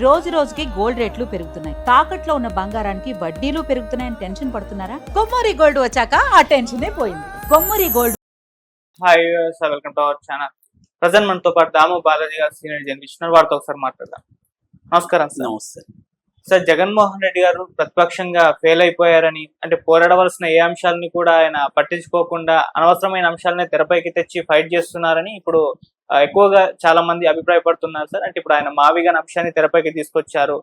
రోజు రోజుకి గోల్డ్ రేట్లు పెరుగుతున్నాయి. తాకట్లో ఉన్న బంగారానికి వడ్డీలు పెరుగుతున్నాయని టెన్షన్ పడుతున్నారా? కొమ్మూరి గోల్డ్ వచ్చాక ఆ టెన్షనే పోయింది. Kommuri gold. Hi sir, welcome to our channel. Present మనతో పాటు దాము బాలాజీ గారు సీనియర్ జర్నలిస్ట్, వారితో ఒకసారి మాట్లాడదాం. నమస్కారం సార్. నమస్తే సార్, జగన్మోహన్ రెడ్డి గారు ప్రతిపక్షంగా ఫెయిల్ అయిపోయారని, అంటే పోరాడవలసిన ఏ అంశాలని కూడా ఆయన పట్టించుకోకుండా అనవసరమైన అంశాలనే తెరపైకి తెచ్చి ఫైట్ చేస్తున్నారని ఇప్పుడు ఎక్కువగా చాలా మంది అభిప్రాయపడుతున్నారు సార్. అంటే ఇప్పుడు ఆయన మావిగన్ అంశాన్ని తెరపైకి తీసుకొచ్చారు.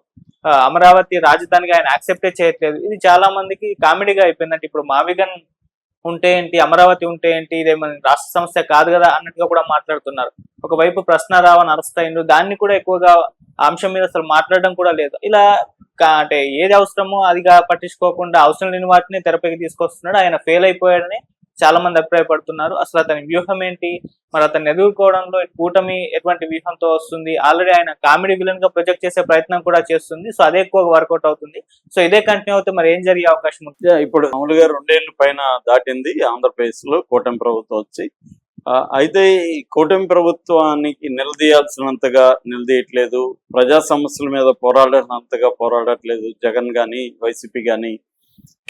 అమరావతి రాజధానిగా ఆయన యాక్సెప్టే చేయట్లేదు. ఇది చాలా మందికి కామెడీగా అయిపోయింది. అంటే ఇప్పుడు మావిగన్ ఉంటే ఏంటి, అమరావతి ఉంటే ఏంటి, ఇదేమన్నా రాష్ట్ర సమస్య కాదు కదా అన్నట్టుగా కూడా మాట్లాడుతున్నారు. ఒకవైపు ప్రశ్నారావని అరుస్తాయిండు, దాన్ని కూడా ఎక్కువగా అంశం మీద అసలు మాట్లాడడం కూడా లేదు. ఇలా అంటే ఏది అవసరమో అదిగా పట్టించుకోకుండా అవసరం లేని వాటిని తెరపైకి తీసుకొస్తున్నాడు. ఆయన ఫెయిల్ అయిపోయాడని చాలా మంది అభిప్రాయపడుతున్నారు. అసలు అతని వ్యూహం ఏంటి, మరి అతన్ని ఎదుర్కోవడంలో కూటమి ఎటువంటి వ్యూహంతో వస్తుంది? ఆల్రెడీ ఆయన కామెడీ విలన్ గా ప్రొజెక్ట్ చేసే ప్రయత్నం కూడా చేస్తుంది. సో అదే ఎక్కువగా వర్కౌట్ అవుతుంది. సో ఇదే కంటిన్యూ అవుతే మరి ఏం జరిగే అవకాశం ఉంటుంది? ఇప్పుడు మామూలుగా 2 ఏళ్ల పైన దాటింది ఆంధ్రప్రదేశ్ లో కూటమి ప్రభుత్వం వచ్చి. అయితే ఈ కూటమి ప్రభుత్వానికి నిలదీయాల్సినంతగా నిలదీయట్లేదు, ప్రజా సమస్యల మీద పోరాడినంతగా పోరాడట్లేదు జగన్ గాని వైసీపీ గాని.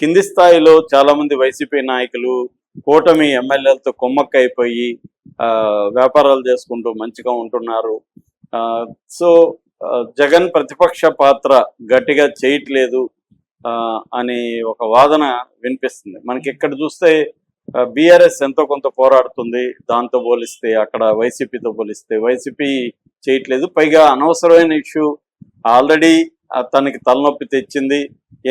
కింది స్థాయిలో చాలా మంది వైసీపీ నాయకులు కూటమి ఎమ్మెల్యేలతో కుమ్మక్కైపోయి వ్యాపారాలు చేసుకుంటూ మంచిగా ఉంటున్నారు. సో జగన్ ప్రతిపక్ష పాత్ర గట్టిగా చేయట్లేదు అని ఒక వాదన వినిపిస్తుంది. మనకి ఇక్కడ చూస్తే బీఆర్ఎస్ ఎంతో కొంత పోరాడుతుంది, దాంతో పోలిస్తే అక్కడ వైసీపీతో పోలిస్తే వైసీపీ చేయట్లేదు. పైగా అనవసరమైన ఇష్యూ ఆల్రెడీ తనకి తలనొప్పి తెచ్చింది.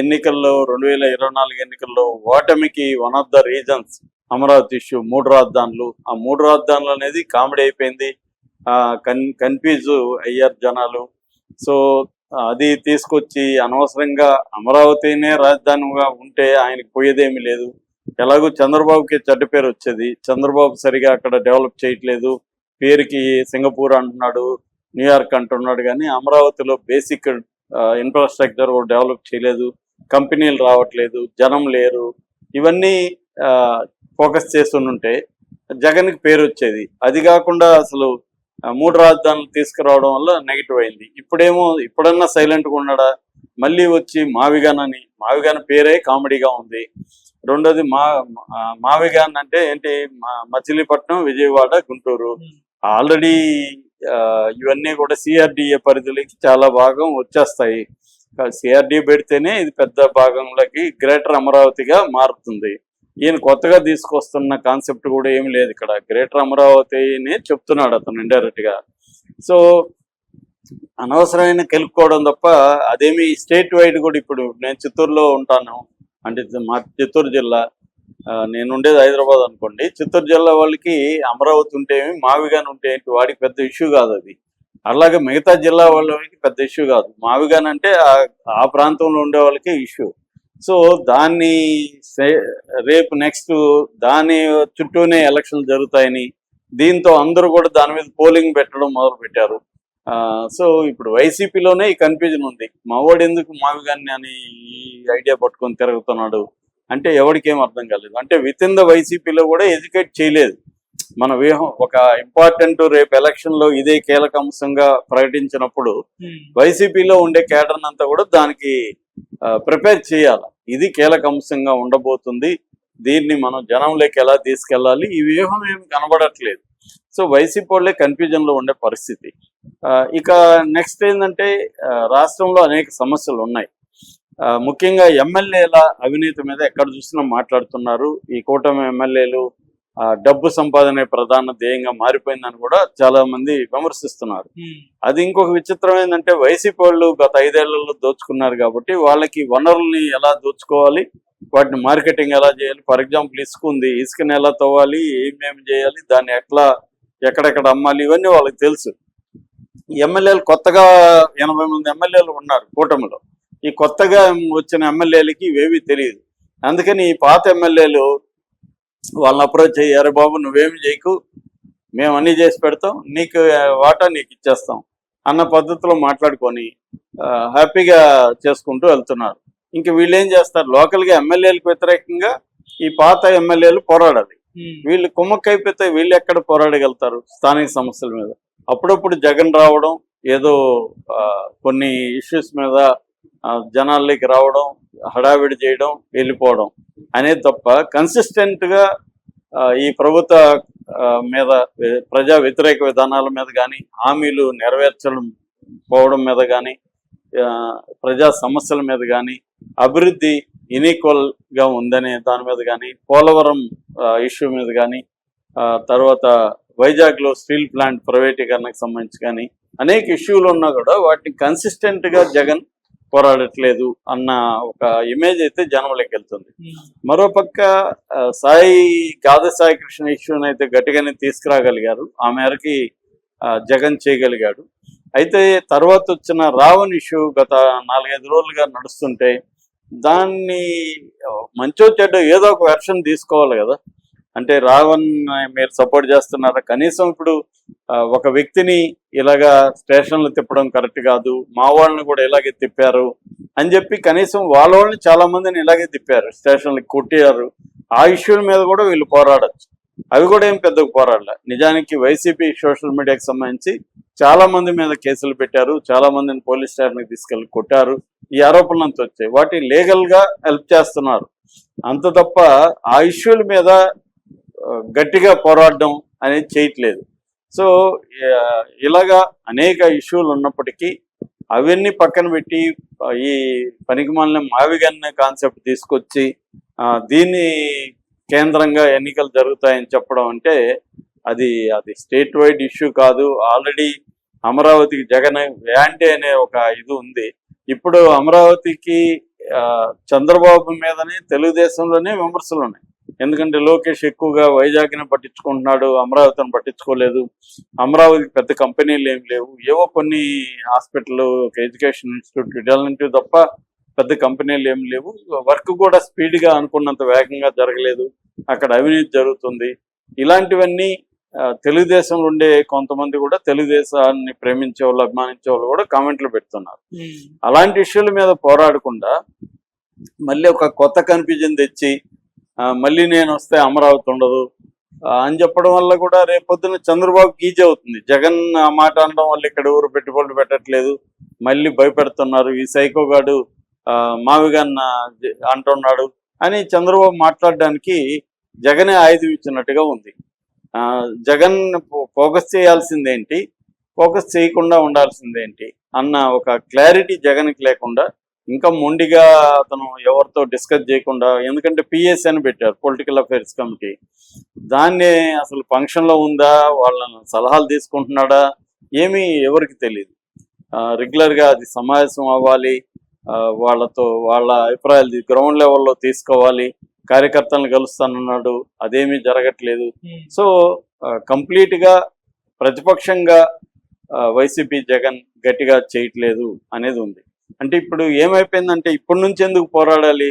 ఎన్నికల్లో 2024 ఎన్నికల్లో ఓటమికి one of the reasons Amaravati issue. 3 రాజధానులు, ఆ 3 రాజధానులు అనేది కామెడీ అయిపోయింది. కన్ఫ్యూజ్ అయ్యారు జనాలు. సో అది తీసుకొచ్చి అనవసరంగా అమరావతినే రాజధానిగా ఉంటే ఆయనకు పోయేదేమీ లేదు. ఎలాగో చంద్రబాబుకి చెడ్డ పేరు వచ్చేది. చంద్రబాబు సరిగా అక్కడ డెవలప్ చేయట్లేదు, పేరుకి సింగపూర్ అంటున్నాడు, న్యూయార్క్ అంటున్నాడు, కానీ అమరావతిలో బేసిక్ ఇన్ఫ్రాస్ట్రక్చర్ డెవలప్ చేయలేదు, కంపెనీలు రావట్లేదు, జనం లేరు. ఇవన్నీ ఫోకస్ చేస్తుంటే జగన్కి పేరు వచ్చేది. అది కాకుండా అసలు 3 రాజధానులు తీసుకురావడం వల్ల నెగిటివ్ అయింది. ఇప్పుడన్నా సైలెంట్గా ఉన్నాడా? మళ్ళీ వచ్చి మావిగాన్ పేరే కామెడీగా ఉంది. రెండోది మావిగాన్ అంటే ఏంటి, మచిలీపట్నం, విజయవాడ, గుంటూరు. ఆల్రెడీ ఇవన్నీ కూడా సిఆర్డిఏ పరిధిలోకి చాలా భాగం వచ్చేస్తాయి. సిఆర్డిఏ పెడితేనే ఇది పెద్ద భాగంలోకి గ్రేటర్ అమరావతిగా మారుతుంది. ఈయన కొత్తగా తీసుకొస్తున్న కాన్సెప్ట్ కూడా ఏమి లేదు ఇక్కడ. గ్రేటర్ అమరావతిని చెప్తున్నాడు అతను ఇండైరెక్ట్ గా. సో అనవసరమైన కెలుపుకోవడం తప్ప అదేమి స్టేట్ వైడ్ కూడా. ఇప్పుడు నేను చిత్తూరులో ఉంటాను, అంటే మా చిత్తూరు జిల్లా, నేను ఉండేది హైదరాబాద్ అనుకోండి. చిత్తూరు జిల్లా వాళ్ళకి అమరావతి ఉంటే ఏమి, మావిగాన్ ఉంటే ఏంటి, వాడికి పెద్ద ఇష్యూ కాదు అది. అలాగే మిగతా జిల్లా వాళ్ళకి పెద్ద ఇష్యూ కాదు. మావిగాన్ అంటే ఆ ప్రాంతంలో ఉండే వాళ్ళకి ఇష్యూ. సో దాన్ని రేపు నెక్స్ట్ దాని చుట్టూనే ఎలక్షన్లు జరుగుతాయని దీంతో అందరూ కూడా దాని మీద పోలింగ్ పెట్టడం మొదలు పెట్టారు. సో ఇప్పుడు వైసీపీలోనే ఈ కన్ఫ్యూజన్ ఉంది. మావాడు ఎందుకు మావిగాన్ని అని ఈ ఐడియా పట్టుకొని తిరుగుతున్నాడు అంటే ఎవరికేం అర్థం కాలేదు. అంటే విత్ ఇన్ ద వైసీపీలో కూడా ఎడ్యుకేట్ చేయలేదు. మన వ్యూహం ఒక ఇంపార్టెంట్ రేపు ఎలక్షన్ లో ఇదే కీలక అంశంగా ప్రకటించినప్పుడు వైసీపీలో ఉండే కేడర్ అంతా కూడా దానికి ప్రిపేర్ చేయాలి. ఇది కీలక అంశంగా ఉండబోతుంది, దీన్ని మనం జనంలోకి ఎలా తీసుకెళ్ళాలి, ఈ వ్యూహం ఏమి కనబడట్లేదు. సో వైసీపీ వాళ్ళే కన్ఫ్యూజన్ లో ఉండే పరిస్థితి. ఇక నెక్స్ట్ ఏంటంటే రాష్ట్రంలో అనేక సమస్యలు ఉన్నాయి. ముఖ్యంగా ఎమ్మెల్యేల అవినీతి మీద ఎక్కడ చూసినా మాట్లాడుతున్నారు. ఈ కూటమి ఎమ్మెల్యేలు డబ్బు సంపాదనే ప్రధాన ధ్యేయంగా మారిపోయిందని కూడా చాలా మంది విమర్శిస్తున్నారు. అది ఇంకొక విచిత్రం ఏంటంటే వైసీపీ వాళ్ళు గత 5 ఏళ్లలో దోచుకున్నారు కాబట్టి వాళ్ళకి వనరుల్ని ఎలా దోచుకోవాలి, వాటిని మార్కెటింగ్ ఎలా చేయాలి. ఫర్ ఎగ్జాంపుల్ ఇసుక ఉంది, ఇసుకని ఎలా తవ్వాలి, ఏమేమి చేయాలి, దాన్ని ఎక్కడెక్కడ అమ్మాలి, ఇవన్నీ వాళ్ళకి తెలుసు. ఎమ్మెల్యేలు కొత్తగా 80 మంది ఎమ్మెల్యేలు ఉన్నారు కూటమిలో. ఈ కొత్తగా వచ్చిన ఎమ్మెల్యేలకి ఇవేవి తెలియదు. అందుకని ఈ పాత ఎమ్మెల్యేలు వాళ్ళని అప్రోచ్ అయ్యి, అరే బాబు నువ్వేమి చేయకు, మేము అన్నీ చేసి పెడతాం, నీకు వాటా నీకు ఇచ్చేస్తాం అన్న పద్ధతిలో మాట్లాడుకొని హ్యాపీగా చేసుకుంటూ వెళ్తున్నారు. ఇంక వీళ్ళు ఏం చేస్తారు, లోకల్గా ఎమ్మెల్యేలకు వ్యతిరేకంగా ఈ పాత ఎమ్మెల్యేలు పోరాడాలి. వీళ్ళు కుమ్మక్కైపోతే వీళ్ళు ఎక్కడ పోరాడగలుగుతారు స్థానిక సమస్యల మీద? అప్పుడప్పుడు జగన్ రావడం, ఏదో కొన్ని ఇష్యూస్ మీద జనాల్లోకి రావడం, హడావిడి చేయడం, వెళ్ళిపోవడం అనేది తప్ప కన్సిస్టెంట్గా ఈ ప్రభుత్వ మీద ప్రజా వ్యతిరేక విధానాల మీద కానీ, హామీలు నెరవేర్చడం పోవడం మీద కానీ, ప్రజా సమస్యల మీద కానీ, అభివృద్ధి ఇన్ఈక్వల్గా ఉందనే దాని మీద కానీ, పోలవరం ఇష్యూ మీద కానీ, తర్వాత వైజాగ్లో స్టీల్ ప్లాంట్ ప్రైవేటీకరణకు సంబంధించి కానీ అనేక ఇష్యూలు ఉన్నా కూడా వాటిని కన్సిస్టెంట్గా జగన్ పోరాడట్లేదు అన్న ఒక ఇమేజ్ అయితే జనంలోకి వెళ్తుంది. మరోపక్క సాయి కృష్ణ ఇష్యూని అయితే గట్టిగానే తీసుకురాగలిగారు, ఆ మేరకి జగన్ చేయగలిగాడు. అయితే తర్వాత వచ్చిన రావణ్ ఇష్యూ గత 4-5 రోజులుగా నడుస్తుంటే దాన్ని మంచో చెడ్డ ఏదో ఒక వెర్షన్ తీసుకోవాలి కదా. అంటే రావణ్ మీరు సపోర్ట్ చేస్తున్నారా? కనీసం ఇప్పుడు ఒక వ్యక్తిని ఇలాగా స్టేషన్లు తిప్పడం కరెక్ట్ కాదు, మా వాళ్ళని కూడా ఇలాగే తిప్పారు అని చెప్పి కనీసం వాళ్ళని చాలా మందిని ఇలాగే తిప్పారు, స్టేషన్లకు కొట్టారు. ఆ ఇష్యూల మీద కూడా వీళ్ళు పోరాడచ్చు. అవి కూడా ఏం పెద్దగా పోరాడలే. నిజానికి వైసీపీ సోషల్ మీడియాకి సంబంధించి చాలా మంది మీద కేసులు పెట్టారు, చాలా మందిని పోలీస్ స్టేషన్కి తీసుకెళ్ళి కొట్టారు. ఈ ఆరోపణలు అంతా వచ్చాయి. వాటిని లీగల్గా హెల్ప్ చేస్తున్నారు అంత తప్ప ఆ ఇష్యూల మీద గట్టిగా పోరాడడం అనేది చేయట్లేదు. సో ఇలాగా అనేక ఇష్యూలు ఉన్నప్పటికీ అవన్నీ పక్కన పెట్టి ఈ పనికిమాలిన మావిగన్న కాన్సెప్ట్ తీసుకొచ్చి దీన్ని కేంద్రంగా ఎన్నికలు జరుగుతాయని చెప్పడం అంటే అది స్టేట్ వైడ్ ఇష్యూ కాదు. ఆల్రెడీ అమరావతికి జగన్ యాంటీ అనే ఒక ఇది ఉంది. ఇప్పుడు అమరావతికి చంద్రబాబు మీదనే తెలుగుదేశంలోనే విమర్శలు ఉన్నాయి. ఎందుకంటే లోకేష్ ఎక్కువగా వైజాగ్ని పట్టించుకుంటున్నాడు, అమరావతిని పట్టించుకోలేదు. అమరావతికి పెద్ద కంపెనీలు ఏం లేవు, ఏవో కొన్ని హాస్పిటల్, ఎడ్యుకేషన్ ఇన్స్టిట్యూట్ ఇలాంటివి తప్ప పెద్ద కంపెనీలు ఏం లేవు. వర్క్ కూడా స్పీడ్గా అనుకున్నంత వేగంగా జరగలేదు, అక్కడ అవినీతి జరుగుతుంది. ఇలాంటివన్నీ తెలుగుదేశంలో ఉండే కొంతమంది కూడా తెలుగుదేశాన్ని ప్రేమించే వాళ్ళు, అభిమానించే వాళ్ళు కూడా కామెంట్లు పెడుతున్నారు. అలాంటి ఇష్యూల మీద పోరాడకుండా మళ్ళీ ఒక కొత్త కన్ఫ్యూజన్ తెచ్చి మళ్ళీ నేను వస్తే అమరావతి ఉండదు అని చెప్పడం వల్ల కూడా రేపొద్దున చంద్రబాబు ఈజీ అవుతుంది. జగన్ ఆ మాట అనడం వల్ల ఇక్కడ ఎవరు పెట్టుబడులు పెట్టట్లేదు, మళ్ళీ భయపెడుతున్నారు, ఈ సైకోగాడు మావిగన్న అంటున్నాడు అని చంద్రబాబు మాట్లాడడానికి జగనే ఆయుధం ఇచ్చినట్టుగా ఉంది. జగన్ ఫోకస్ చేయాల్సిందేంటి, ఫోకస్ చేయకుండా ఉండాల్సిందేంటి అన్న ఒక క్లారిటీ జగన్కి లేకుండా ఇంకా మొండిగా అతను ఎవరితో డిస్కస్ చేయకుండా, ఎందుకంటే పిఎస్ అని పెట్టారు, పొలిటికల్ అఫైర్స్ కమిటీ, దాన్ని అసలు ఫంక్షన్లో ఉందా, వాళ్ళని సలహాలు తీసుకుంటున్నాడా ఏమీ ఎవరికి తెలియదు. రెగ్యులర్గా అది సమావేశం అవ్వాలి, వాళ్ళతో వాళ్ళ అభిప్రాయాలు గ్రౌండ్ లెవెల్లో తీసుకోవాలి, కార్యకర్తలను కలుస్తానన్నాడు, అదేమీ జరగట్లేదు. సో కంప్లీట్గా ప్రతిపక్షంగా వైసీపీ జగన్ గట్టిగా చేయట్లేదు అనేది ఉంది. అంటే ఇప్పుడు ఏమైపోయిందంటే ఇప్పటి నుంచి ఎందుకు పోరాడాలి?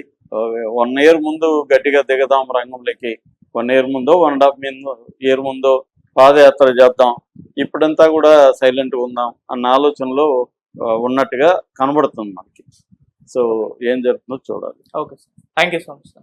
1 year ముందు గట్టిగా దిగదాం రంగంలోకి, 1 year ముందో 1.5 year ముందో పాదయాత్ర చేద్దాం, ఇప్పుడంతా కూడా సైలెంట్గా ఉందాం అన్న ఆలోచనలో ఉన్నట్టుగా కనబడుతుంది మనకి. సో ఏం జరుగుతుందో చూడాలి. Okay sir, thank you so much sir.